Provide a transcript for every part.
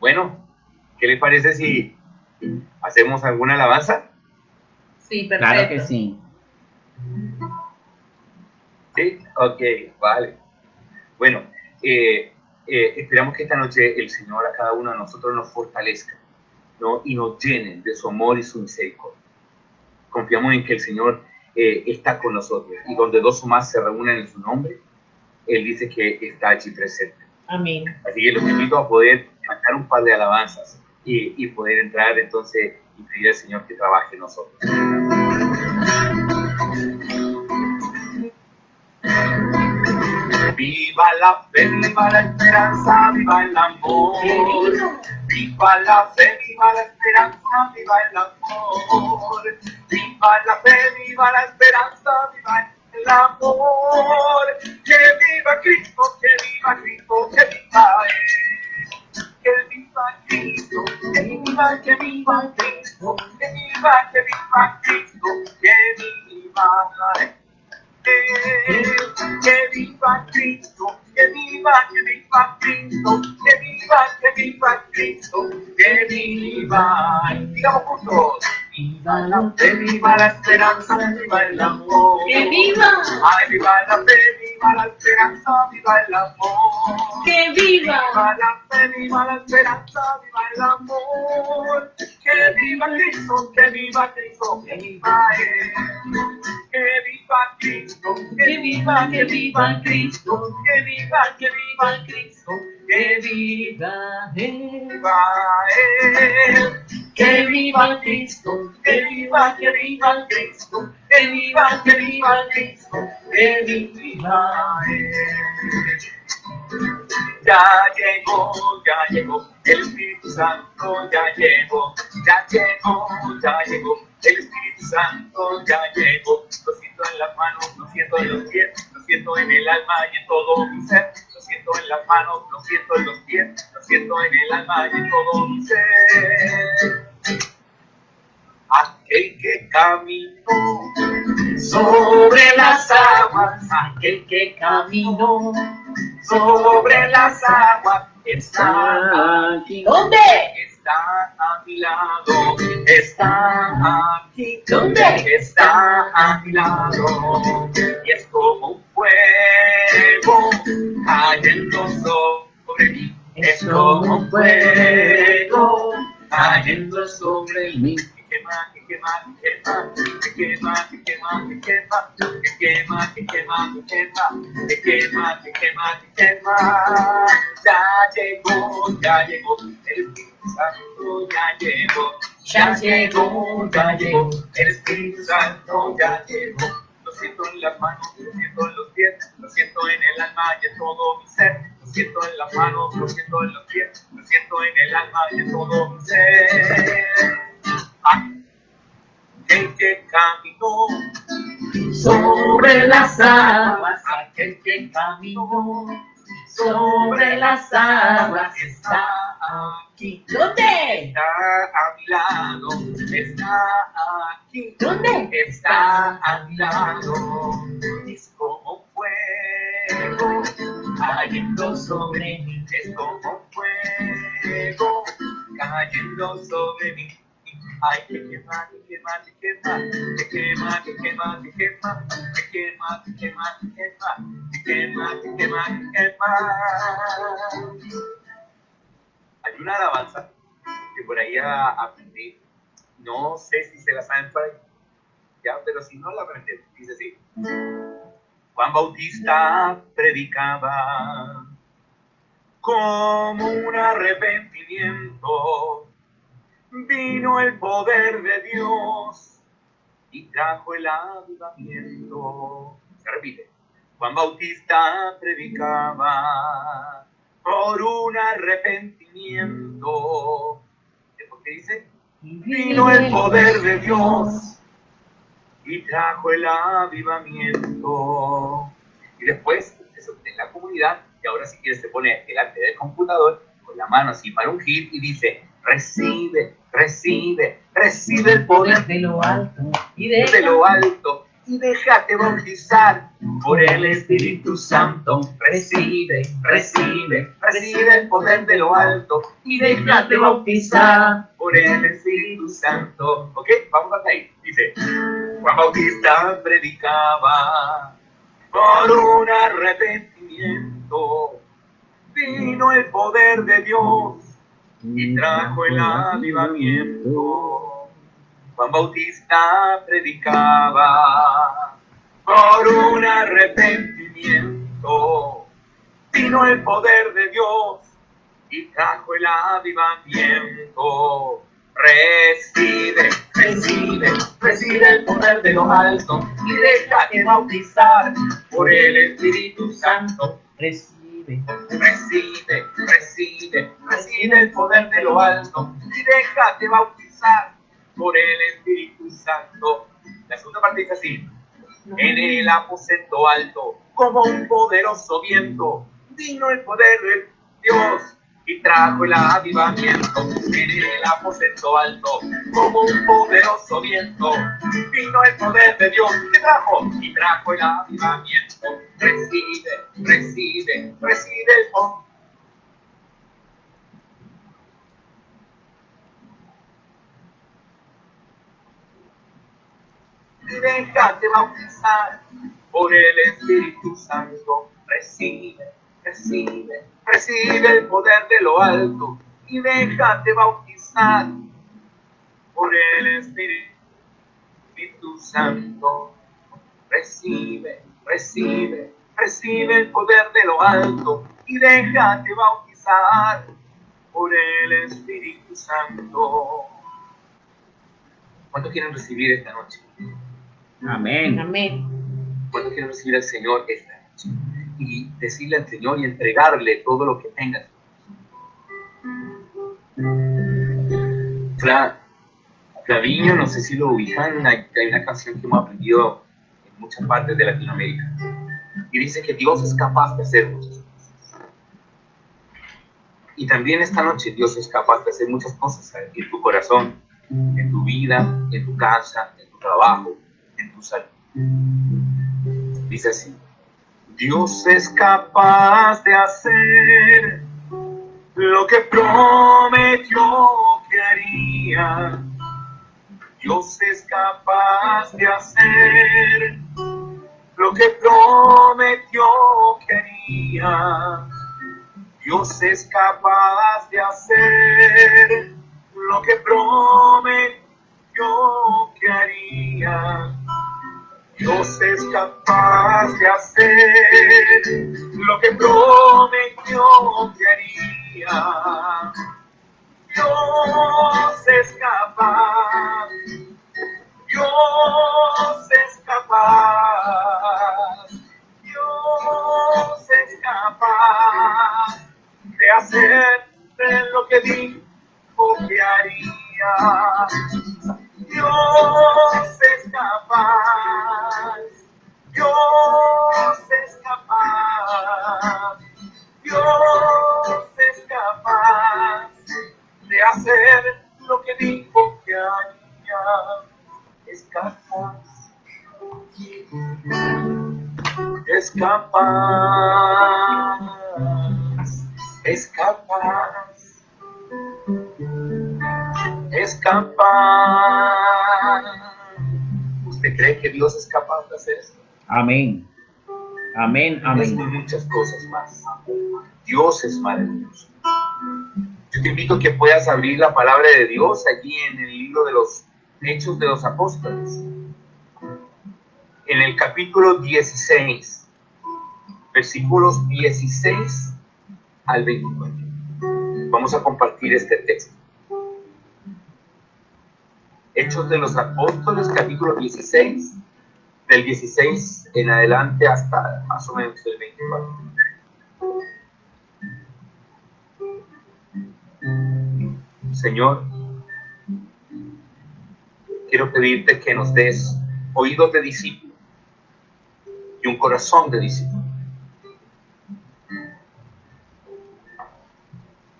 Bueno, ¿qué le parece si hacemos alguna alabanza? Sí, perfecto. Claro que sí. Sí, ok, vale. Bueno, esperamos que esta noche el Señor a cada uno de nosotros nos fortalezca, ¿no? Y nos llene de su amor y su misericordia. Confiamos en que el Señor está con nosotros y donde dos o más se reúnen en su nombre, Él dice que está allí presente. Amén. Así que los invito a poder cantar un par de alabanzas y poder entrar entonces y pedir al Señor que trabaje en nosotros. Viva la fe, viva la esperanza, viva el amor. Viva la fe, viva la esperanza, viva el amor. Viva la fe, viva la esperanza, viva el amor. Que viva Cristo, que viva Cristo, que viva Él. Que viva Cristo, que viva, que viva Cristo, que viva, que viva Cristo, que viva Él. Que viva Cristo, que viva Cristo, que viva Cristo, que viva. Digamos juntos. Viva la fe, viva la esperanza, viva el amor. ¡Que viva! Ay, viva la fe, viva la esperanza, viva el amor. ¡Que viva! Viva la fe, viva la esperanza, viva el amor. Que viva Cristo, que viva Cristo, que viva Él. Que viva Cristo, que viva, que viva Cristo, que viva, que viva Cristo, que viva Él. Que viva Cristo, que viva, que viva Cristo, que viva, que viva Cristo, que viva Él. Ya llegó, el Espíritu Santo ya llegó, el Espíritu Santo ya llegó. Lo siento en las manos, lo siento en los pies, lo siento en el alma y en todo mi ser. Lo siento en las manos, lo siento en los pies, lo siento en el alma y en todo mi ser. Aquel que caminó sobre las aguas, aquel que caminó sobre las aguas, está aquí. ¿Dónde? Está a mi lado, está aquí. ¿Dónde? Está a mi lado. Y es como un fuego cayendo sobre mí. Es como un fuego cayendo sobre mí. Que quema. Ya llegó, el Espíritu Santo ya llegó, el Espíritu Santo ya llegó. Lo siento en las manos, lo siento en los pies, lo siento en el alma y en todo mi ser. Lo siento en las manos, lo siento en los pies, lo siento en el alma y en todo mi ser. Aquel que caminó sobre las aguas, aquel que caminó sobre las aguas, está aquí. ¿Dónde? Está a mi lado, está aquí. ¿Dónde? Está a mi lado. Es como fuego cayendo sobre mí. Es como fuego cayendo sobre mí. Ay, que quema, que quema, que quema, que quema, que quema, que quema, que quema, que quema, que quema, que quema, que quema, que quema. Hay una alabanza que por ahí aprendí, no sé si se la saben por ahí, ya, pero si no la aprendí, dice así. Juan Bautista predicaba como un arrepentimiento. Vino el poder de Dios y trajo el avivamiento. Se repite. Juan Bautista predicaba por un arrepentimiento. ¿Por qué dice? Vino el poder de Dios y trajo el avivamiento. Y después se obtiene la comunidad y ahora si quieres se pone delante del computador con la mano así para ungir y dice: recibe, recibe, recibe el poder de lo alto y de lo alto y déjate bautizar por el Espíritu Santo. Recibe, recibe, recibe el poder de lo alto y déjate bautizar por el Espíritu Santo. ¿Ok? Vamos hasta ahí. Dice, Juan Bautista predicaba por un arrepentimiento. Vino el poder de Dios y trajo el avivamiento. Juan Bautista predicaba por un arrepentimiento. Vino el poder de Dios y trajo el avivamiento. Recibe, recibe, recibe el poder de lo alto y déjate bautizar por el Espíritu Santo. Recibe, recibe, recibe, recibe el poder de lo alto y déjate bautizar por el Espíritu Santo. La segunda parte dice así: en el aposento alto, como un poderoso viento, vino el poder de Dios y trajo el avivamiento. En el aposento alto, como un poderoso viento, vino el poder de Dios que trajo y trajo el avivamiento. Recibe, recibe, recibe el poder. Déjate bautizar por el Espíritu Santo. Recibe, recibe, recibe el poder de lo alto y déjate bautizar por el Espíritu Santo. Recibe, recibe, recibe el poder de lo alto y déjate bautizar por el Espíritu Santo. ¿Cuántos quieren recibir esta noche? Amén. Amén. ¿Cuántos quieren recibir al Señor esta noche? Y decirle al Señor y entregarle todo lo que tengas. Claviño, no sé si lo ubican, hay una canción que hemos aprendido en muchas partes de Latinoamérica. Y dice que Dios es capaz de hacer muchas cosas. Y también esta noche Dios es capaz de hacer muchas cosas en tu corazón, en tu vida, en tu casa, en tu trabajo, en tu salud. Dice así: Dios es capaz de hacer lo que prometió que haría. Dios es capaz de hacer lo que prometió que haría. Dios es capaz de hacer lo que prometió que haría. Dios es capaz de hacer lo que prometió que haría. Dios es capaz, Dios es capaz, Dios es capaz de hacer lo que dijo que haría. Dios es capaz, Dios es capaz, Dios es capaz de hacer lo que dijo que haría. Es capaz, es capaz, es capaz, es capaz. ¿Usted cree que Dios es capaz de hacer esto? Amén. Amén. Es Amén. muchas cosas más. Dios es maravilloso. Yo te invito a que puedas abrir la palabra de Dios aquí en el libro de los Hechos de los Apóstoles. En el capítulo 16, versículos 16 al 24. Vamos a compartir este texto. Hechos de los Apóstoles, capítulo 16, del 16 en adelante hasta más o menos el 24. Señor, quiero pedirte que nos des oídos de discípulo y un corazón de discípulo,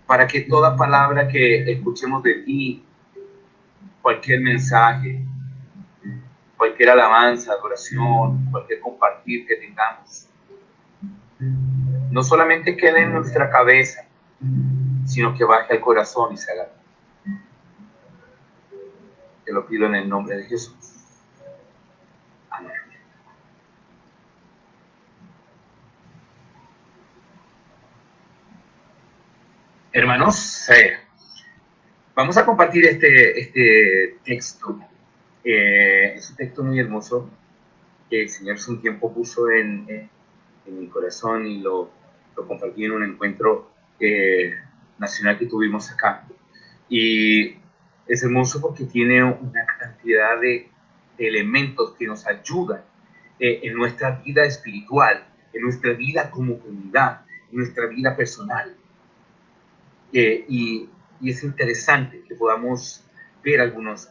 para que toda palabra que escuchemos de ti, cualquier mensaje, cualquier alabanza, adoración, cualquier compartir que tengamos, no solamente quede en nuestra cabeza, sino que baje al corazón y se haga. Te lo pido en el nombre de Jesús. Amén. Hermanos, vamos a compartir este texto. Es un texto muy hermoso que el Señor hace un tiempo puso en mi corazón y lo compartí en un encuentro nacional que tuvimos acá. Y es hermoso porque tiene una cantidad de elementos que nos ayudan en nuestra vida espiritual, en nuestra vida como comunidad, en nuestra vida personal. Y es interesante que podamos ver algunas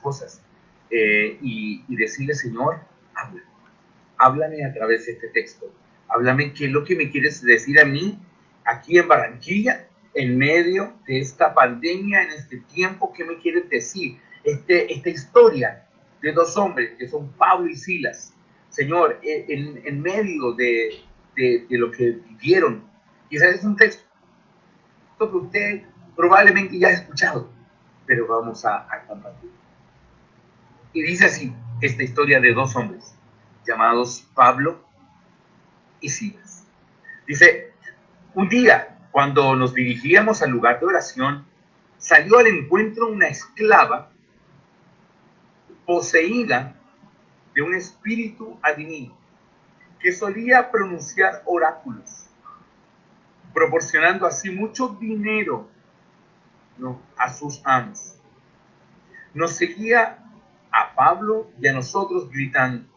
cosas y decirle, Señor, háblame a través de este texto. Háblame qué es lo que me quieres decir a mí aquí en Barranquilla, en medio de esta pandemia, en este tiempo. ¿Qué me quieres decir? Esta historia de dos hombres que son Pablo y Silas. Señor, en medio de lo que vivieron, quizás es un texto que usted probablemente ya ha escuchado, pero vamos a compartir. Y dice así, esta historia de dos hombres llamados Pablo y Silas. Dice, un día, cuando nos dirigíamos al lugar de oración, salió al encuentro una esclava poseída de un espíritu adivino que solía pronunciar oráculos, proporcionando así mucho dinero, ¿no?, a sus amos. Nos seguía a Pablo y a nosotros gritando,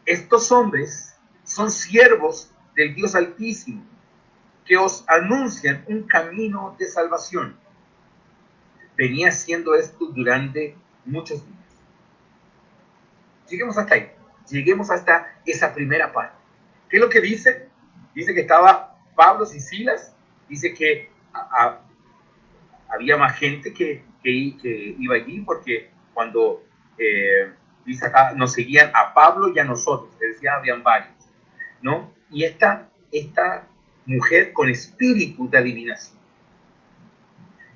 estos hombres son siervos del Dios Altísimo, que os anuncian un camino de salvación. Venía haciendo esto durante muchos días. Lleguemos hasta ahí. Lleguemos hasta esa primera parte. ¿Qué es lo que dice? Dice que estaba Pablo y Silas. Dice que había más gente que iba allí, porque cuando dice acá, nos seguían a Pablo y a nosotros. Es decir, habían varios, ¿no? Y esta mujer con espíritu de adivinación.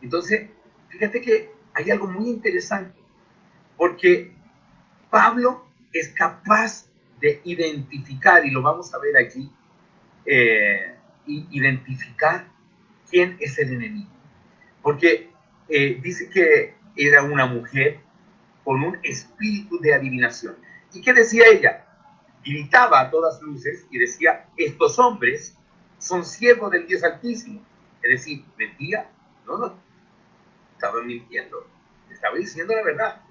Entonces, fíjate que hay algo muy interesante, porque Pablo es capaz de identificar, y lo vamos a ver aquí, identificar quién es el enemigo. Porque dice que era una mujer con un espíritu de adivinación. ¿Y qué decía ella? Gritaba a todas luces y decía, estos hombres son siervos del Dios Altísimo. Es decir, mentía, no, estaban mintiendo, estaba diciendo la verdad,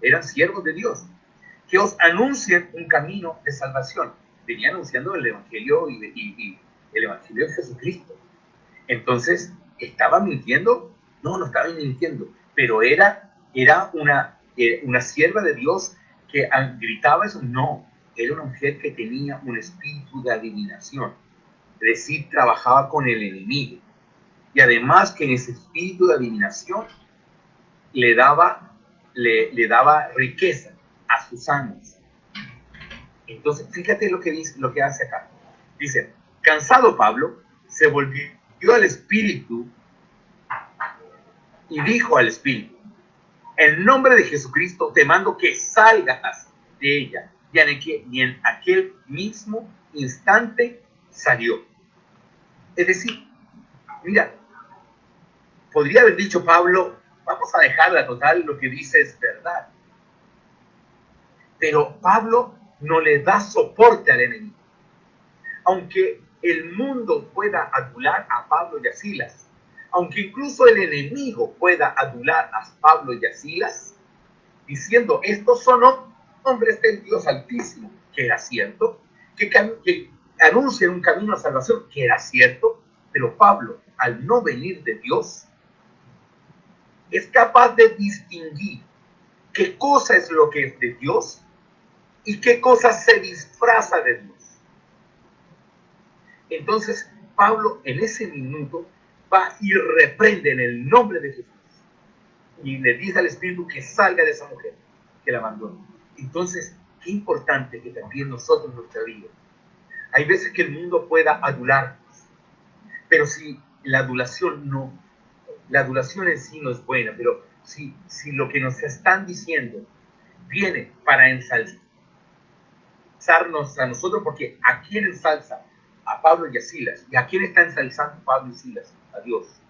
eran siervos de Dios, que os anuncien un camino de salvación. Venía anunciando el Evangelio y el Evangelio de Jesucristo. Entonces, ¿estaba mintiendo? No estaba mintiendo, pero era una sierva de Dios que gritaba eso. No, era una mujer que tenía un espíritu de adivinación, es decir, trabajaba con el enemigo. Y además que en ese espíritu de adivinación le daba riqueza a sus amos. Entonces, fíjate lo que dice, lo que hace acá. Dice, cansado Pablo, se volvió al espíritu y dijo al espíritu, en nombre de Jesucristo te mando que salgas de ella. Y en aquel mismo instante salió. Es decir, mira, podría haber dicho Pablo, vamos a dejarla total, lo que dice es verdad. Pero Pablo no le da soporte al enemigo. Aunque el mundo pueda adular a Pablo y a Silas, aunque incluso el enemigo pueda adular a Pablo y a Silas, diciendo, estos son hombres del Dios Altísimo, que era cierto, que anuncian un camino a salvación, que era cierto, pero Pablo, al no venir de Dios, es capaz de distinguir qué cosa es lo que es de Dios y qué cosa se disfraza de Dios. Entonces, Pablo en ese minuto va y reprende en el nombre de Jesús y le dice al Espíritu que salga de esa mujer, que la abandone. Entonces, qué importante que también nosotros, nuestra vida, hay veces que el mundo pueda adularnos, pero si la adulación no, la adulación en sí no es buena, pero si lo que nos están diciendo viene para ensalzarnos a nosotros, porque ¿a quién ensalza? A Pablo y a Silas. ¿Y a quién está ensalzando Pablo y Silas? A Dios.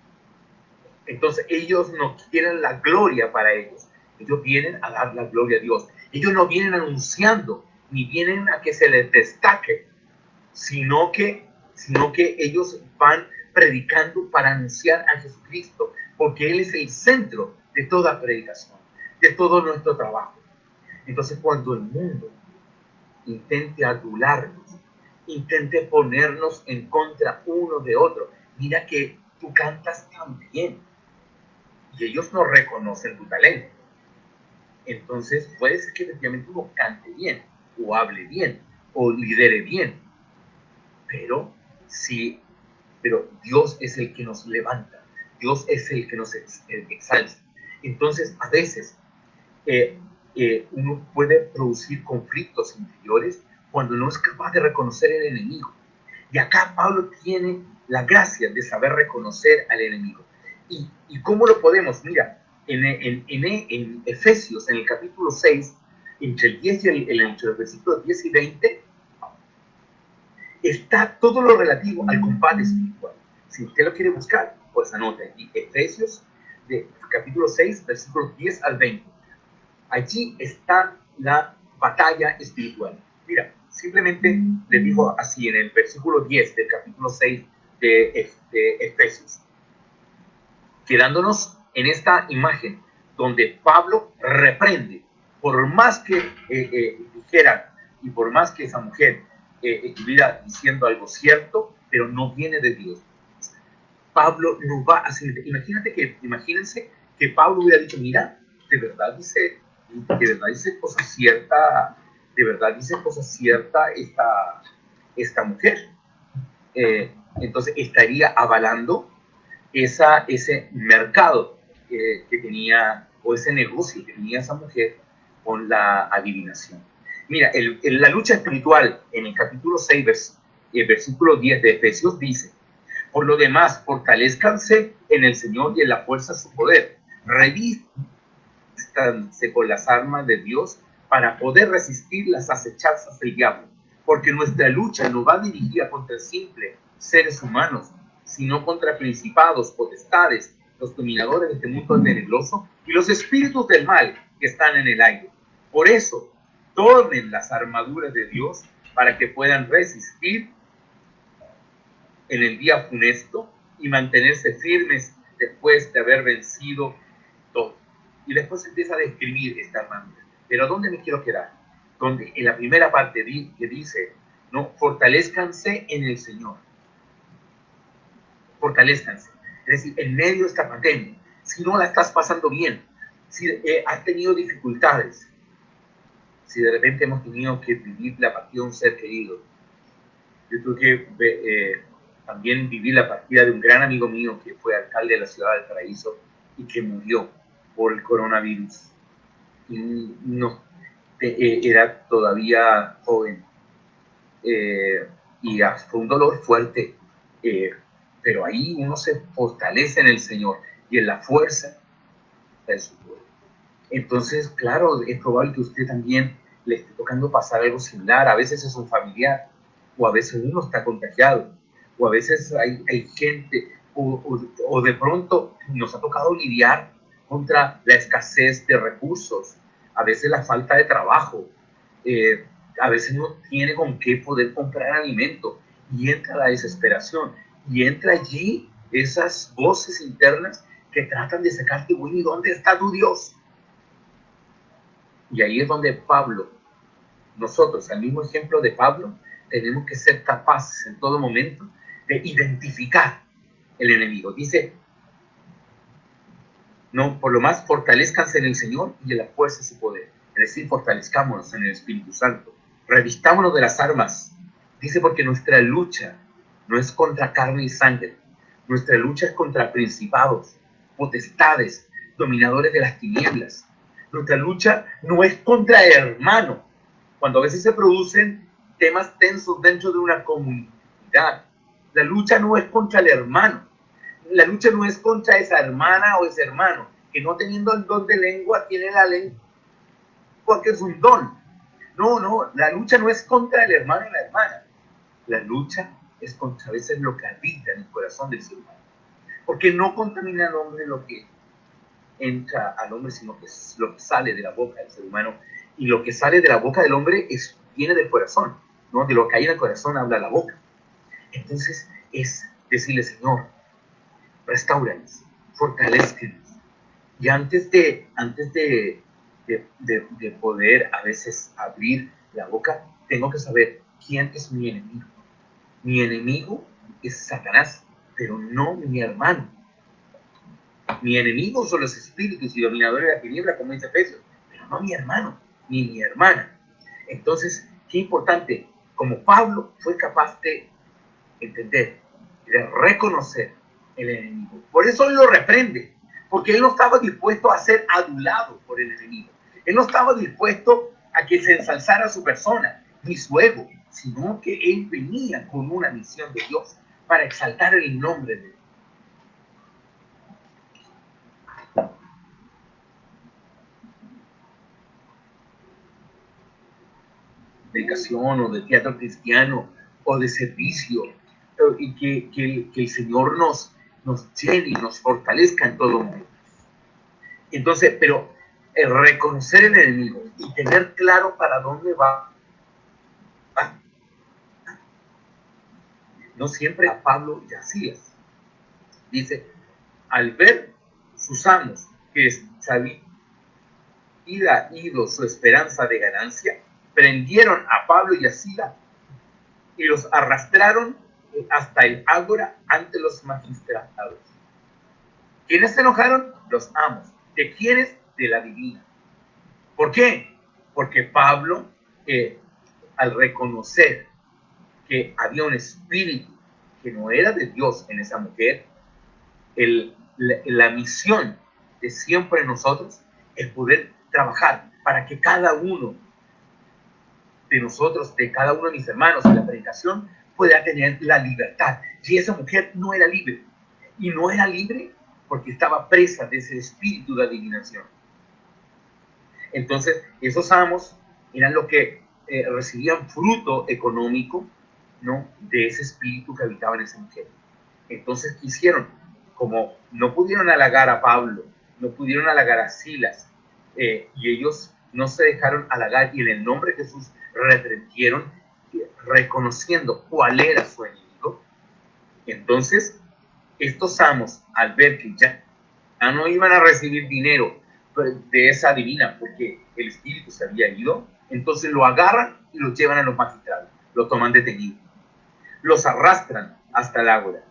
Entonces ellos no quieren la gloria para ellos. Ellos vienen a dar la gloria a Dios. Ellos no vienen anunciando, ni vienen a que se les destaque, sino que ellos van predicando para anunciar a Jesucristo, porque Él es el centro de toda predicación, de todo nuestro trabajo. Entonces, cuando el mundo intente adularnos, intente ponernos en contra uno de otro, mira que tú cantas tan bien y ellos no reconocen tu talento. Entonces, puede ser que efectivamente uno cante bien, o hable bien, o lidere bien, pero Dios es el que nos levanta, Dios es el que nos exalta. Entonces, a veces uno puede producir conflictos interiores cuando no es capaz de reconocer el enemigo. Y acá Pablo tiene la gracia de saber reconocer al enemigo. ¿Y cómo lo podemos? Mira, en Efesios, en el capítulo 6, entre el 10 y entre los versículos 10 y 20, está todo lo relativo al combate espiritual. Si usted lo quiere buscar, pues anote aquí, Efesios, capítulo 6, versículos 10 al 20. Allí está la batalla espiritual. Mira, simplemente le dijo así en el versículo 10 del capítulo 6 de Efesios, quedándonos en esta imagen donde Pablo reprende, por más que dijeran y por más que esa mujer estuviera diciendo algo cierto, pero no viene de Dios. Pablo no va a hacer. Imagínense que Pablo hubiera dicho, mira, de verdad dice cosas ciertas, esta mujer. Entonces estaría avalando ese mercado que tenía, o ese negocio que tenía esa mujer con la adivinación. Mira, la lucha espiritual en el capítulo 6, versículo 10 de Efesios dice: por lo demás, fortalezcanse en el Señor y en la fuerza de su poder. Revístanse con las armas de Dios para poder resistir las acechanzas del diablo. Porque nuestra lucha no va dirigida contra simples seres humanos, sino contra principados, potestades, los dominadores de este mundo tenebroso y los espíritus del mal que están en el aire. Por eso, tomen las armaduras de Dios para que puedan resistir en el día funesto y mantenerse firmes después de haber vencido todo. Y después empieza a describir esta armadura. Pero ¿a dónde me quiero quedar? Donde en la primera parte que dice, ¿no? Fortalezcanse en el Señor. Fortalezcanse. Es decir, en medio de esta pandemia, si no la estás pasando bien, si has tenido dificultades, si de repente hemos tenido que vivir la partida de un ser querido. Yo tuve que también viví la partida de un gran amigo mío que fue alcalde de la ciudad del Paraíso y que murió por el coronavirus. Y no, era todavía joven. Y fue un dolor fuerte. Pero ahí uno se fortalece en el Señor y en la fuerza de su poder. Entonces, claro, es probable que usted también le esté tocando pasar algo similar. A veces es un familiar, o a veces uno está contagiado, o a veces hay gente, o de pronto nos ha tocado lidiar contra la escasez de recursos, a veces la falta de trabajo, a veces no tiene con qué poder comprar alimento, y entra la desesperación, y entra allí esas voces internas que tratan de sacarte, bueno, ¿y dónde está tu Dios? Y ahí es donde Pablo, nosotros, al mismo ejemplo de Pablo, tenemos que ser capaces en todo momento de identificar el enemigo. Dice, no, por lo más fortalezcanse en el Señor y en la fuerza de su poder. Es decir, fortalezcámonos en el Espíritu Santo. Revistámonos de las armas. Dice, porque nuestra lucha no es contra carne y sangre. Nuestra lucha es contra principados, potestades, dominadores de las tinieblas. Nuestra lucha no es contra el hermano. Cuando a veces se producen temas tensos dentro de una comunidad, la lucha no es contra el hermano. La lucha no es contra esa hermana o ese hermano, que no teniendo el don de lengua, tiene la lengua que es un don. No, la lucha no es contra el hermano y la hermana. La lucha es contra a veces lo que habita en el corazón del ser humano. Porque no contamina al hombre lo que entra al hombre, sino que es lo que sale de la boca del ser humano. Y lo que sale de la boca del hombre viene del corazón, ¿no? De lo que hay en el corazón habla la boca. Entonces es decirle, Señor, restauranos, fortalezcanos. Y antes de poder a veces abrir la boca, tengo que saber quién es mi enemigo. Mi enemigo es Satanás, pero no mi hermano. Mi enemigo son los espíritus y dominadores de la tiniebla, como dice Efesios, pero no mi hermano, ni mi hermana. Entonces, qué importante, como Pablo fue capaz de entender, de reconocer el enemigo. Por eso él lo reprende, porque él no estaba dispuesto a ser adulado por el enemigo. Él no estaba dispuesto a que se ensalzara su persona, ni su ego, sino que él venía con una misión de Dios para exaltar el nombre de Dios. Dedicación o de teatro cristiano o de servicio, y que el Señor nos llene y nos fortalezca en todo momento. Entonces, pero el reconocer el enemigo y tener claro para dónde va. No siempre a Pablo y a Silas. Dice, al ver sus amos que se había ido su esperanza de ganancia, prendieron a Pablo y a Silas y los arrastraron hasta el ágora ante los magistrados. ¿Quiénes se enojaron? Los amos. ¿De quiénes? De la divina. ¿Por qué? Porque Pablo, al reconocer que había un espíritu que no era de Dios en esa mujer, la misión de siempre nosotros es poder trabajar para que cada uno de nosotros, de cada uno de mis hermanos en la predicación, pueda tener la libertad. Si esa mujer no era libre, y no era libre porque estaba presa de ese espíritu de adivinación. Entonces, esos amos eran los que recibían fruto económico, ¿no?, de ese espíritu que habitaba en esa mujer. Entonces, ¿qué hicieron? Como no pudieron halagar a Pablo, no pudieron halagar a Silas, y ellos no se dejaron halagar, y en el nombre de Jesús reprendieron, reconociendo cuál era su enemigo. Entonces, estos amos, al ver que ya no iban a recibir dinero de esa divina porque el espíritu se había ido, entonces lo agarran y lo llevan a los magistrados, lo toman detenido, los arrastran hasta el ágora.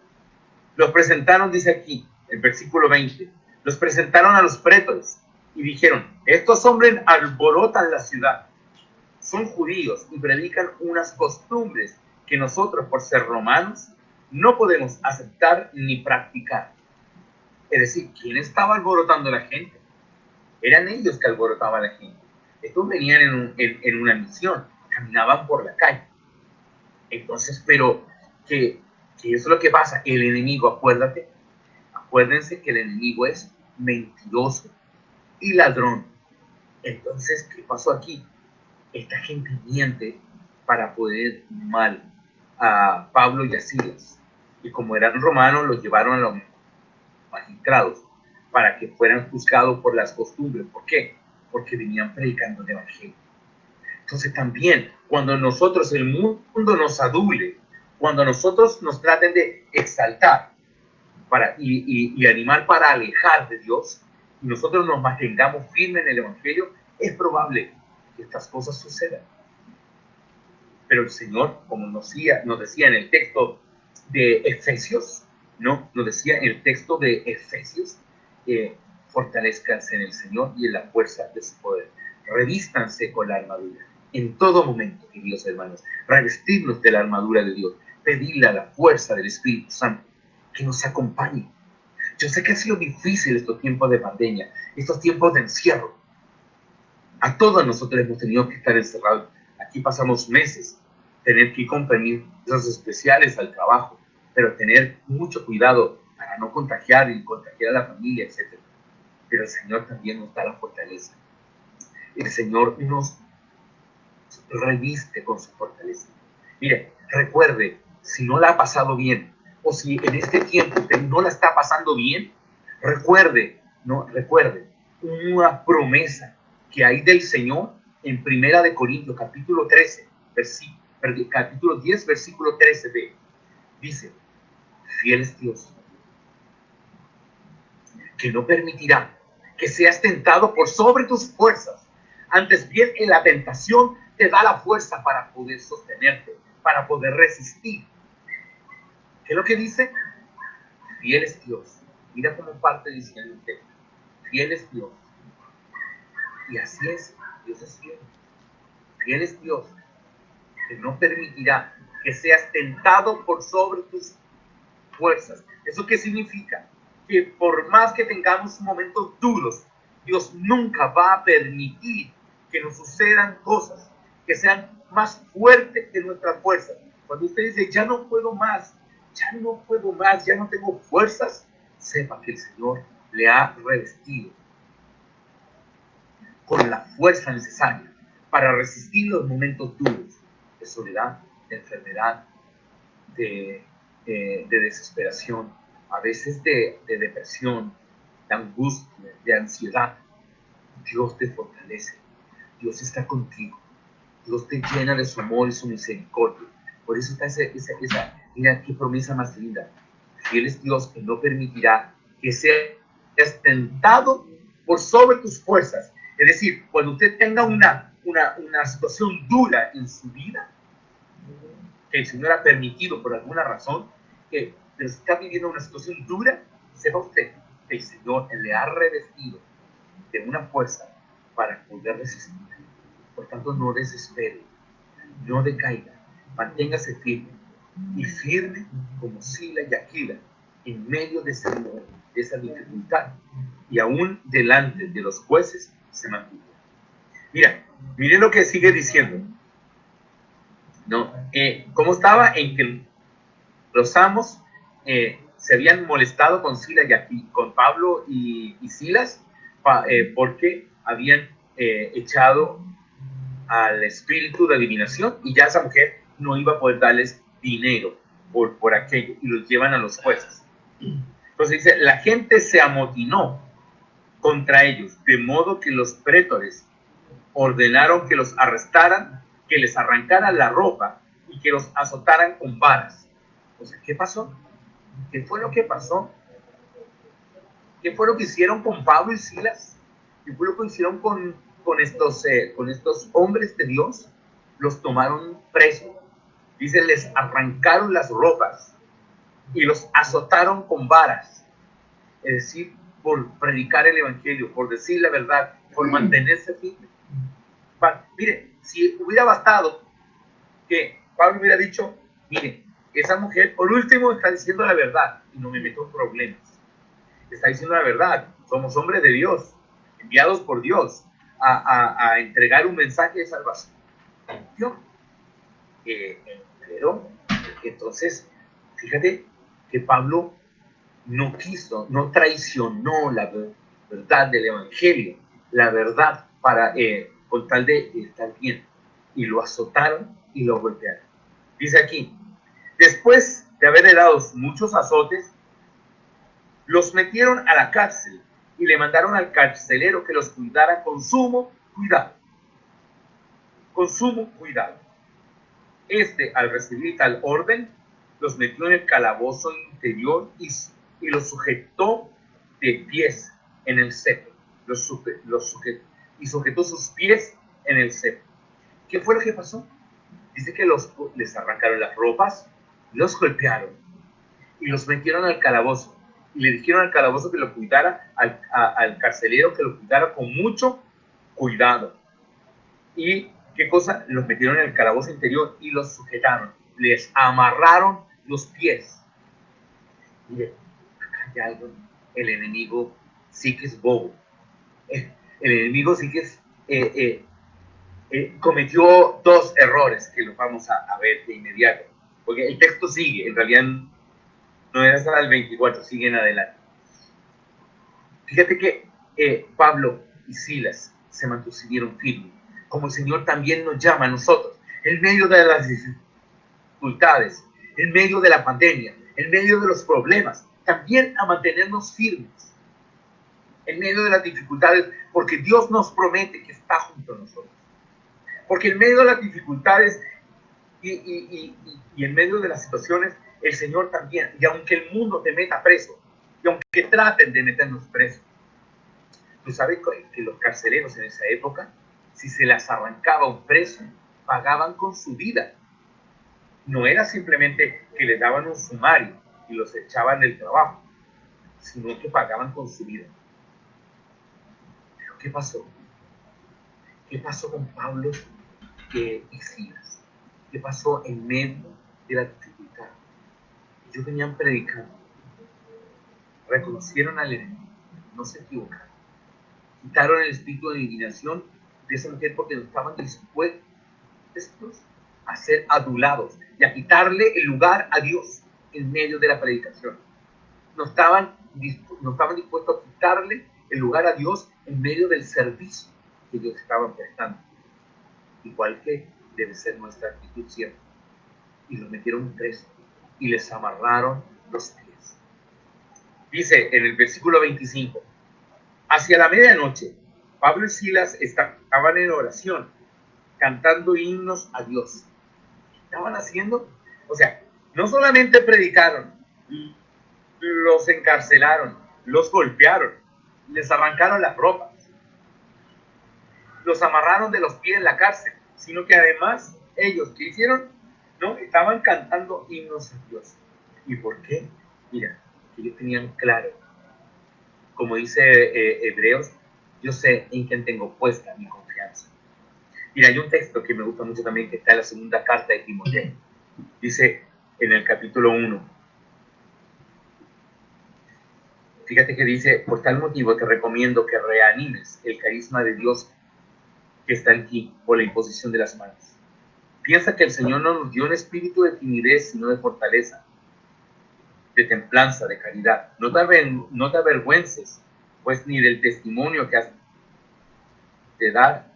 Los presentaron, dice aquí, el versículo 20, los presentaron a los prétores y dijeron, estos hombres alborotan la ciudad, son judíos y predican unas costumbres que nosotros, por ser romanos, no podemos aceptar ni practicar. Es decir, ¿quién estaba alborotando a la gente? Eran ellos que alborotaban a la gente. Estos venían en una misión, caminaban por la calle. Entonces, pero que eso es lo que pasa. El enemigo, acuérdense que el enemigo es mentiroso y ladrón. Entonces, ¿qué pasó aquí? Esta gente miente para poder mal a Pablo y a Silas. Y como eran romanos, los llevaron a los magistrados para que fueran juzgados por las costumbres. ¿Por qué? Porque venían predicando el evangelio. Entonces también, cuando nosotros, el mundo nos adule, cuando nosotros nos traten de exaltar y animar para alejar de Dios, y nosotros nos mantengamos firmes en el evangelio, es probable que estas cosas sucedan. Pero el Señor, como nos decía en el texto de Efesios, ¿no? Nos decía en el texto de Efesios, fortalezcanse en el Señor y en la fuerza de su poder. Revístanse con la armadura. En todo momento, queridos hermanos, revestirnos de la armadura de Dios. Pedirle a la fuerza del Espíritu Santo que nos acompañe. Yo sé que ha sido difícil estos tiempos de pandemia, estos tiempos de encierro. A todos nosotros hemos tenido que estar encerrados. Aquí pasamos meses, tener que ir con permisos especiales al trabajo, pero tener mucho cuidado para no contagiar y contagiar a la familia, etc. Pero el Señor también nos da la fortaleza. El Señor nos reviste con su fortaleza. Mire, recuerde, si no la ha pasado bien, o si en este tiempo usted no la está pasando bien, recuerde una promesa que hay del Señor en Primera de Corintios, capítulo 13, capítulo 10, versículo 13b. Dice, fiel es Dios, que no permitirá que seas tentado por sobre tus fuerzas. Antes bien, en la tentación te da la fuerza para poder sostenerte, para poder resistir. ¿Qué es lo que dice? Fiel es Dios. Mira cómo parte diciendo el texto. Fiel es Dios. Y así es, Dios es fiel. Fiel es Dios, que no permitirá que seas tentado por sobre tus fuerzas. ¿Eso qué significa? Que por más que tengamos momentos duros, Dios nunca va a permitir que nos sucedan cosas que sean más fuertes que nuestras fuerzas. Cuando usted dice, ya no puedo más, ya no tengo fuerzas, sepa que el Señor le ha revestido con la fuerza necesaria para resistir los momentos duros de soledad, de enfermedad, de desesperación, a veces de depresión, de angustia, de ansiedad. Dios te fortalece, Dios está contigo, Dios te llena de su amor y su misericordia. Por eso está mira qué promesa más linda. Fiel es Dios, que no permitirá que seas tentado por sobre tus fuerzas. Es decir, cuando usted tenga una situación dura en su vida, que el Señor ha permitido por alguna razón, que está viviendo una situación dura, sepa usted que el Señor le ha revestido de una fuerza para poder resistir. Por tanto, no desespere, no decaiga, manténgase firme, y firme como Sila y Aquila en medio de esa dificultad, y aún delante de los jueces se mantuvo. Miren lo que sigue diciendo. ¿No? ¿Cómo estaba? En que los amos se habían molestado con Sila y aquí, con Pablo y Silas, porque habían echado al espíritu de adivinación, y ya esa mujer no iba a poder darles dinero por aquello, y los llevan a los jueces. Entonces dice, la gente se amotinó contra ellos, de modo que los prétores ordenaron que los arrestaran, que les arrancaran la ropa y que los azotaran con varas. O sea, ¿qué pasó? ¿Qué fue lo que pasó? ¿Qué fue lo que hicieron con Pablo y Silas? ¿Qué fue lo que hicieron con estos hombres de Dios? Los tomaron presos. Dice, les arrancaron las ropas y los azotaron con varas. Es decir, por predicar el evangelio, por decir la verdad, por mantenerse firme. Mire, si hubiera bastado que Pablo hubiera dicho, mire, esa mujer por último está diciendo la verdad y no me meto en problemas. Está diciendo la verdad, somos hombres de Dios, enviados por Dios a entregar un mensaje de salvación. Pero entonces, fíjate que Pablo no traicionó la verdad del evangelio, la verdad con tal de estar bien, y lo azotaron y lo golpearon. Dice aquí, después de haberle dado muchos azotes, los metieron a la cárcel y le mandaron al carcelero que los cuidara con sumo cuidado. Con sumo cuidado. Al recibir tal orden, los metió en el calabozo interior y los sujetó de pies en el cepo. Y sujetó sus pies en el cepo. ¿Qué fue lo que pasó? Dice que les arrancaron las ropas, los golpearon y los metieron al calabozo. Y le dijeron al calabozo que lo cuidara, al carcelero que lo cuidara con mucho cuidado. ¿Y qué cosa? Los metieron en el calabozo interior y los sujetaron. Les amarraron los pies. Mire, acá hay algo. El enemigo sí que es bobo. El enemigo sí que es... cometió dos errores que los vamos a ver de inmediato. Porque el texto sigue, en realidad no No era hasta el 24, siguen adelante. Fíjate que Pablo y Silas se mantuvieron firmes, como el Señor también nos llama a nosotros, en medio de las dificultades, en medio de la pandemia, en medio de los problemas, también a mantenernos firmes, en medio de las dificultades, porque Dios nos promete que está junto a nosotros. Porque en medio de las dificultades y en medio de las situaciones, el Señor también, y aunque el mundo te meta preso, y aunque traten de meternos presos, tú sabes que los carceleros en esa época, si se les arrancaba un preso, pagaban con su vida. No era simplemente que les daban un sumario y los echaban del trabajo, sino que pagaban con su vida. Pero ¿qué pasó? ¿Qué pasó con Pablo y Silas? ¿Qué pasó en medio de la dificultad? Ellos venían predicando, reconocieron al enemigo, no se equivocaron, quitaron el espíritu de adivinación de esa mujer porque no estaban dispuestos a ser adulados y a quitarle el lugar a Dios en medio de la predicación. No estaban dispuestos a quitarle el lugar a Dios en medio del servicio que ellos estaban prestando. Igual que debe ser nuestra actitud siempre. Y los metieron preso y les amarraron los pies. Dice en el versículo 25, hacia la medianoche, Pablo y Silas estaban en oración, cantando himnos a Dios. ¿Qué estaban haciendo? O sea, no solamente predicaron, los encarcelaron, los golpearon, les arrancaron las ropas, los amarraron de los pies en la cárcel, sino que además ellos, ¿qué hicieron? ¿No? Estaban cantando himnos a Dios. ¿Y por qué? Mira, ellos tenían claro, como dice Hebreos, yo sé en quién tengo puesta mi confianza. Mira, hay un texto que me gusta mucho también que está en la segunda carta de Timoteo. Dice en el capítulo 1, fíjate que dice, por tal motivo te recomiendo que reanimes el carisma de Dios que está en ti por la imposición de las manos. Piensa que el Señor no nos dio un espíritu de timidez, sino de fortaleza, de templanza, de caridad. No te avergüences, pues ni del testimonio que has de dar,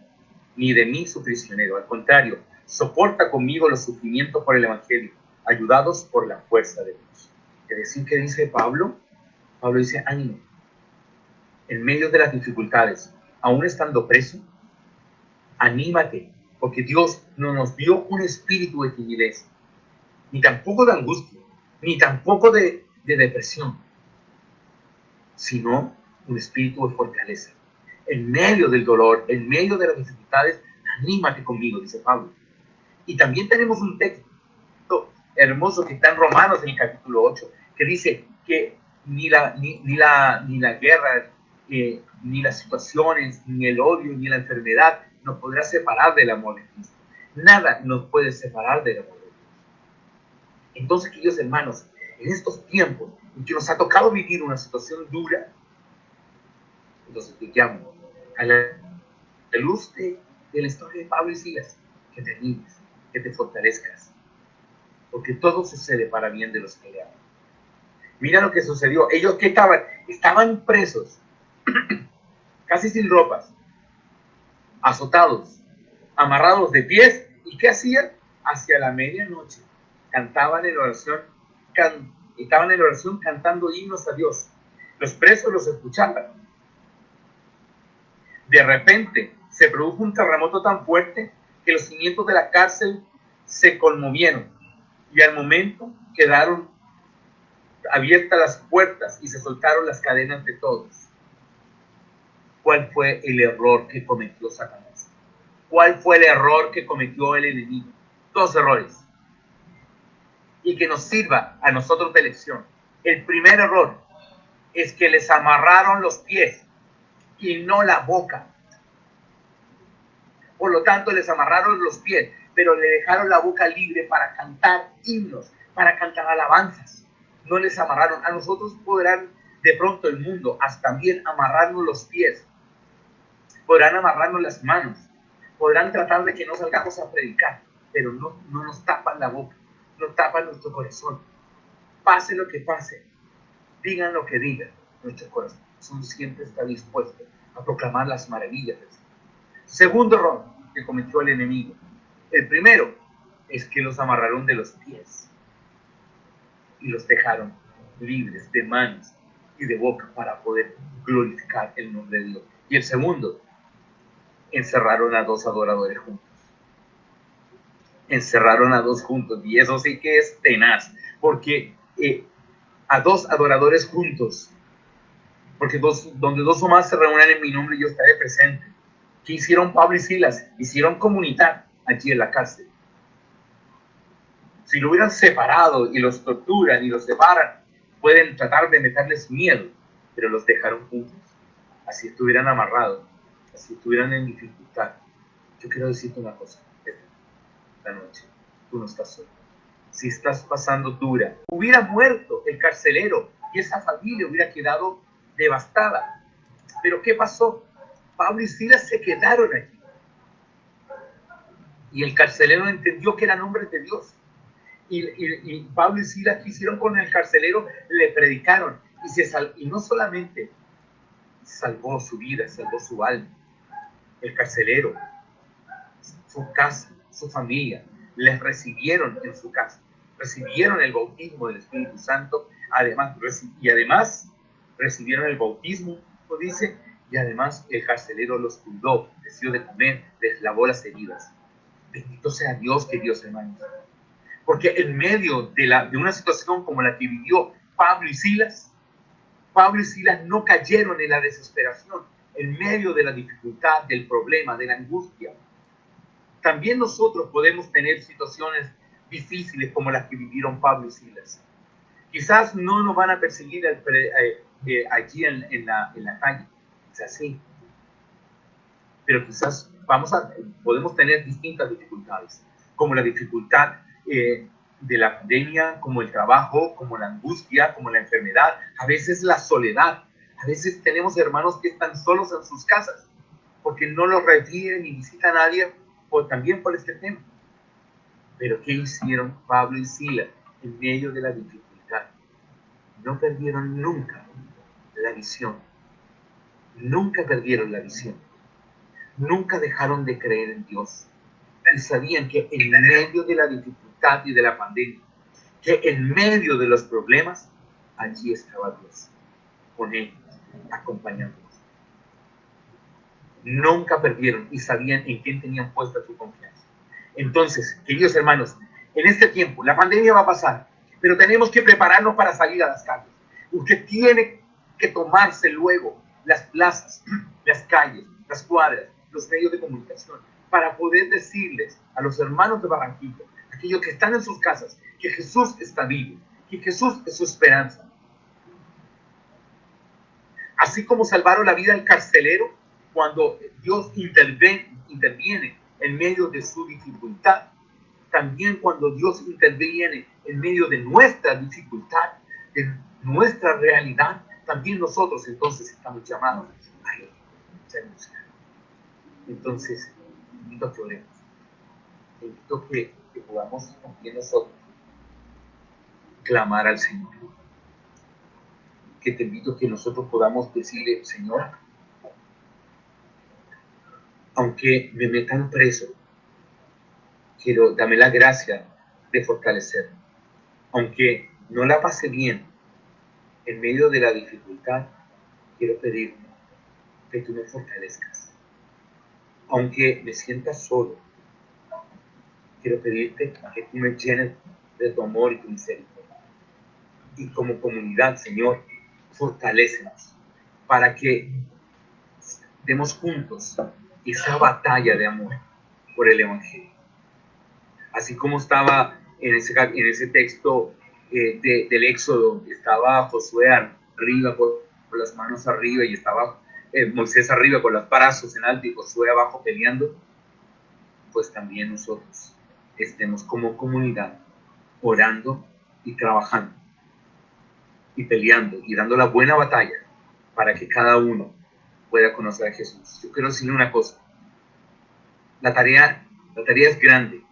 ni de mí su prisionero. Al contrario, soporta conmigo los sufrimientos por el Evangelio, ayudados por la fuerza de Dios. Es decir, ¿qué dice Pablo? Pablo dice, ánimo, en medio de las dificultades, aún estando preso, anímate, porque Dios no nos dio un espíritu de timidez, ni tampoco de angustia, ni tampoco de depresión, sino un espíritu de fortaleza. En medio del dolor, en medio de las dificultades, anímate conmigo, dice Pablo. Y también tenemos un texto hermoso que está en Romanos en el capítulo 8, que dice que ni la guerra, ni las situaciones, ni el odio, ni la enfermedad nos podrá separar del amor de Cristo. Nada nos puede separar del amor de Dios. Entonces, queridos hermanos, en estos tiempos en que nos ha tocado vivir una situación dura, entonces te llamo a la luz de la historia de Pablo y Silas, que te animes, que te fortalezcas, porque todo sucede para bien de los que le aman. Mira lo que sucedió. Ellos que estaban presos, casi sin ropas, azotados, amarrados de pies. ¿Y qué hacían? Hacia la medianoche cantaban en oración, estaban en oración cantando himnos a Dios. Los presos los escuchaban. De repente se produjo un terremoto tan fuerte que los cimientos de la cárcel se conmovieron y al momento quedaron abiertas las puertas y se soltaron las cadenas de todos. ¿Cuál fue el error que cometió Satanás? ¿Cuál fue el error que cometió el enemigo? Dos errores. Y que nos sirva a nosotros de lección. El primer error es que les amarraron los pies y no la boca. Por lo tanto, les amarraron los pies, pero le dejaron la boca libre para cantar himnos, para cantar alabanzas. No les amarraron. A nosotros podrán, de pronto el mundo, hasta también amarrarnos los pies. Podrán amarrarnos las manos. Podrán tratar de que no salgamos a predicar, pero no nos tapan la boca, no tapan nuestro corazón. pase lo que pase, digan lo que digan, nuestro corazón siempre está dispuesto a proclamar las maravillas del Señor. Segundo error que cometió el enemigo. El primero es que los amarraron de los pies y los dejaron libres de manos y de boca para poder glorificar el nombre de Dios. Y el segundo, encerraron a dos adoradores juntos. Encerraron a dos juntos, y eso sí que es tenaz, porque a dos adoradores juntos, porque donde dos o más se reúnen en mi nombre, yo estaré presente. ¿Qué hicieron Pablo y Silas? Hicieron comunidad allí en la cárcel. Si lo hubieran separado y los torturan y los separan, pueden tratar de meterles miedo, pero los dejaron juntos. Así estuvieran amarrados, así estuvieran en dificultad. Yo quiero decirte una cosa, esta noche, tú no estás solo. Si estás pasando dura, hubiera muerto el carcelero y esa familia hubiera quedado devastada. Pero ¿qué pasó? Pablo y Silas se quedaron allí. Y el carcelero entendió que eran hombres de Dios. Y Pablo y Silas, ¿qué hicieron con el carcelero? Le predicaron. Y no solamente salvó su vida, salvó su alma. El carcelero, su casa, su familia, les recibieron en su casa. Recibieron el bautismo del Espíritu Santo. Además recibieron el bautismo, como dice, y además el carcelero los cuidó, les dio de comer, les lavó las heridas. Bendito sea Dios, queridos hermanos. Porque en medio de una situación como la que vivió Pablo y Silas no cayeron en la desesperación, en medio de la dificultad, del problema, de la angustia. También nosotros podemos tener situaciones difíciles como las que vivieron Pablo y Silas. Quizás no nos van a perseguir allí en la calle, quizás sí, pero quizás podemos tener distintas dificultades, como la dificultad de la pandemia, como el trabajo, como la angustia, como la enfermedad, a veces la soledad. A veces tenemos hermanos que están solos en sus casas porque no los reciben ni visitan a nadie, o también por este tema. Pero ¿qué hicieron Pablo y Silas en medio de la dificultad? No perdieron nunca la visión. Nunca perdieron la visión. Nunca dejaron de creer en Dios. Y sabían que en medio de la dificultad y de la pandemia, que en medio de los problemas, allí estaba Dios, con ellos, acompañándolos. Nunca perdieron y sabían en quién tenían puesta su confianza. Entonces, queridos hermanos, en este tiempo, la pandemia va a pasar, pero tenemos que prepararnos para salir a las calles. Usted tiene que tomarse luego las plazas, las calles, las cuadras, los medios de comunicación, para poder decirles a los hermanos de Barranquilla, aquellos que están en sus casas, que Jesús está vivo, que Jesús es su esperanza. Así como salvaron la vida del carcelero cuando Dios interviene en medio de su dificultad, también cuando Dios interviene en medio de nuestra dificultad, de nuestra realidad, también nosotros entonces estamos llamados a Él. Entonces, invito a que oremos. Invito que podamos también nosotros clamar al Señor. Que te invito a que nosotros podamos decirle, Señor, aunque me metan preso, dame la gracia de fortalecer. Aunque no la pase bien, en medio de la dificultad, quiero pedirte que tú me fortalezcas. Aunque me sienta solo, quiero pedirte que tú me llenes de tu amor y tu misericordia. Y como comunidad, Señor, fortalécenos para que demos juntos esa batalla de amor por el Evangelio. Así como estaba en ese texto del Éxodo, estaba Josué arriba con las manos arriba y estaba Moisés arriba con los brazos en alto y Josué abajo peleando, pues también nosotros estemos como comunidad orando y trabajando y peleando y dando la buena batalla para que cada uno pueda conocer a Jesús. Yo quiero decirle una cosa, la tarea es grande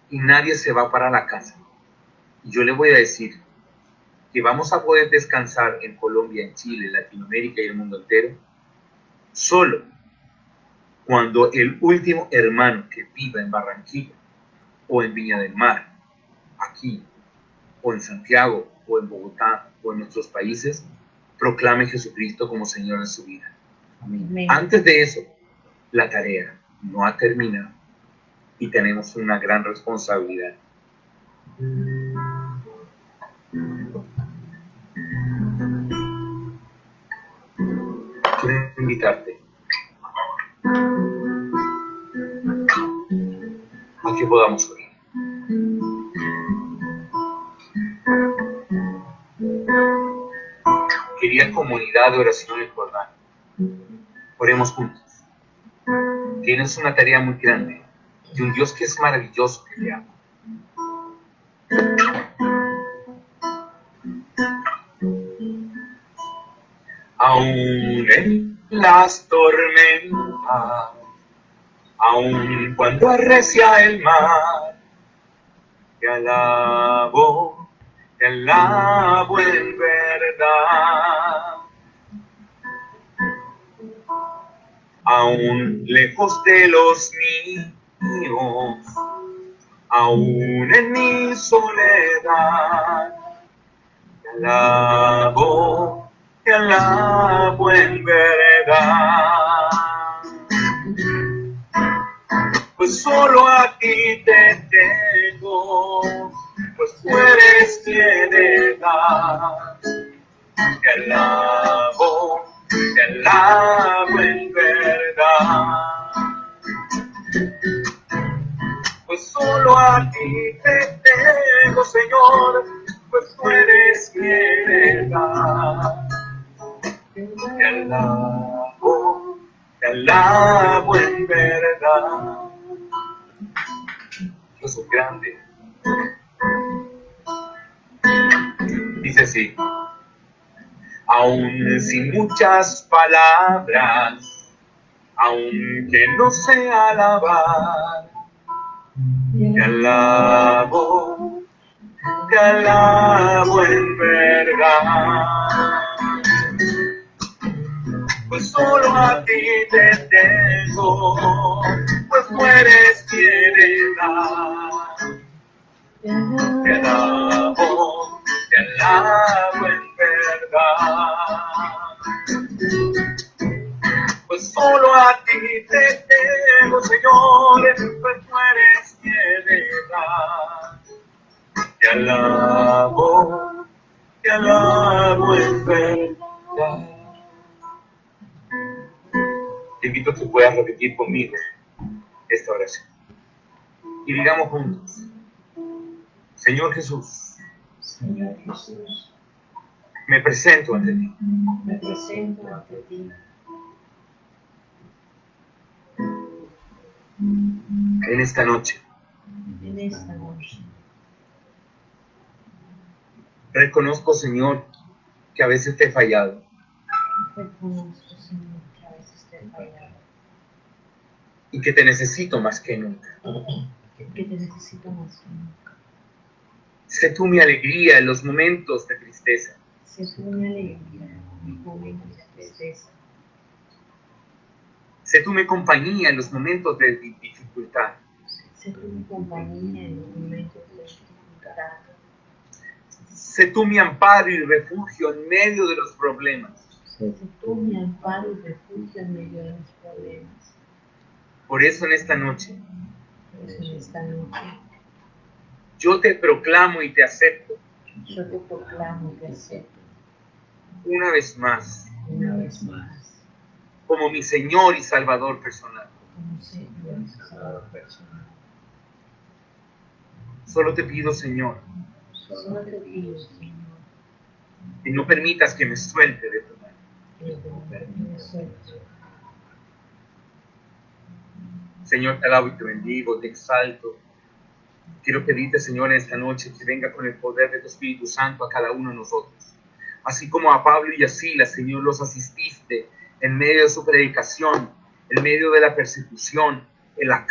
y nadie se va para la casa. Y yo le voy a decir, que vamos a poder descansar en Colombia, en Chile, en Latinoamérica y el mundo entero, solo cuando el último hermano que viva en Barranquilla o en Viña del Mar, aquí, o en Santiago, o en Bogotá, o en nuestros países, proclame a Jesucristo como Señor de su vida. Amén. Antes de eso, la tarea no ha terminado y tenemos una gran responsabilidad. Quiero invitarte a que podamos orar. Querida comunidad de oración en Jordán, oremos juntos. Tienes una tarea muy grande y un Dios que es maravilloso que te ama. Aún en las tormentas, aún cuando arrecia el mar, te alabo en verdad. Aún lejos de los míos, aún en mi soledad, te alabo en verdad. Pues solo a ti te tengo, pues tú eres piedad. Te alabo en verdad. Pues solo a ti te tengo, Señor, pues tú eres piedad. Te alabo en verdad. Dios es grande. Dice así: aún sin muchas palabras, aunque no sé alabar, te alabo en verdad. Pues solo a ti te tengo, pues tú eres piedad. Te alabo en verdad. Pues solo a ti te tengo, Señor, pues tú eres piedad. Te alabo en verdad. Te invito a que puedas repetir conmigo esta oración. Y digamos juntos: Señor Jesús, me presento ante ti. En esta noche, reconozco, Señor, que a veces te he fallado. Y que te necesito más que nunca. Sé tú mi alegría en los momentos de tristeza. Sé tú mi compañía en los momentos de dificultad. Sé tú mi amparo y refugio en medio de los problemas. Por eso en esta noche, yo te proclamo y te acepto. Una vez más, como mi Señor y Salvador personal. Solo te pido, Señor, que no permitas que me suelte de tu mano. Señor, te alabo y te bendigo, te exalto. Quiero pedirte, Señor, en esta noche que venga con el poder de tu Espíritu Santo a cada uno de nosotros. Así como a Pablo y a Silas, Señor, los asististe en medio de su predicación, en medio de la persecución, en la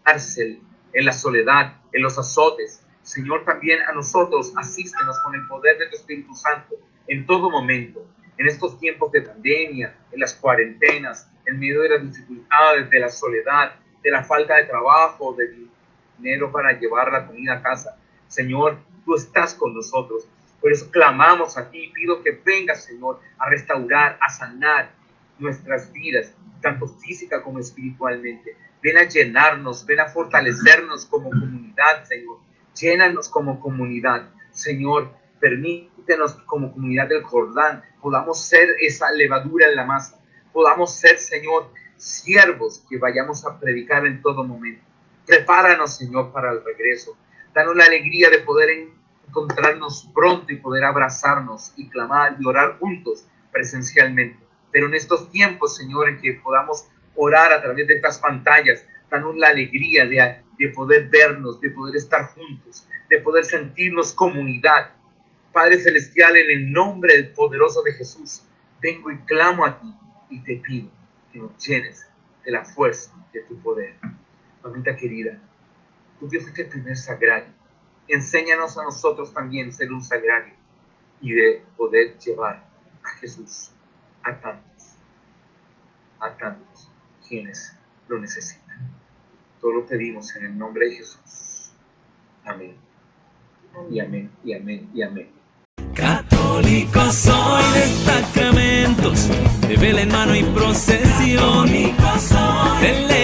cárcel, en la soledad, en los azotes. Señor, también a nosotros, asístenos con el poder de tu Espíritu Santo en todo momento, en estos tiempos de pandemia, en las cuarentenas, en medio de las dificultades, de la soledad, de la falta de trabajo, de dinero para llevar la comida a casa. Señor, tú estás con nosotros. Por eso clamamos a ti y pido que vengas, Señor, a restaurar, a sanar nuestras vidas, tanto física como espiritualmente. Ven a llenarnos, ven a fortalecernos como comunidad, Señor. Llénanos como comunidad, Señor. Permítenos como comunidad del Jordán podamos ser esa levadura en la masa. Podamos ser, Señor, siervos que vayamos a predicar en todo momento. Prepáranos, Señor, para el regreso. Danos la alegría de poder encontrarnos pronto y poder abrazarnos y clamar y orar juntos presencialmente. Pero en estos tiempos, Señor, en que podamos orar a través de estas pantallas, danos la alegría de poder vernos, de poder estar juntos, de poder sentirnos comunidad. Padre Celestial, en el nombre poderoso de Jesús, vengo y clamo a ti y te pido que nos llenes de la fuerza de tu poder. Mamita querida, tú que fuiste el primer sagrario, enséñanos a nosotros también ser un sagrario y de poder llevar a Jesús a tantos quienes lo necesitan. Todo lo pedimos en el nombre de Jesús. Amén. Y amén, y amén, y amén. Católico soy de sacramentos, de vela en mano y procesión. Católico soy.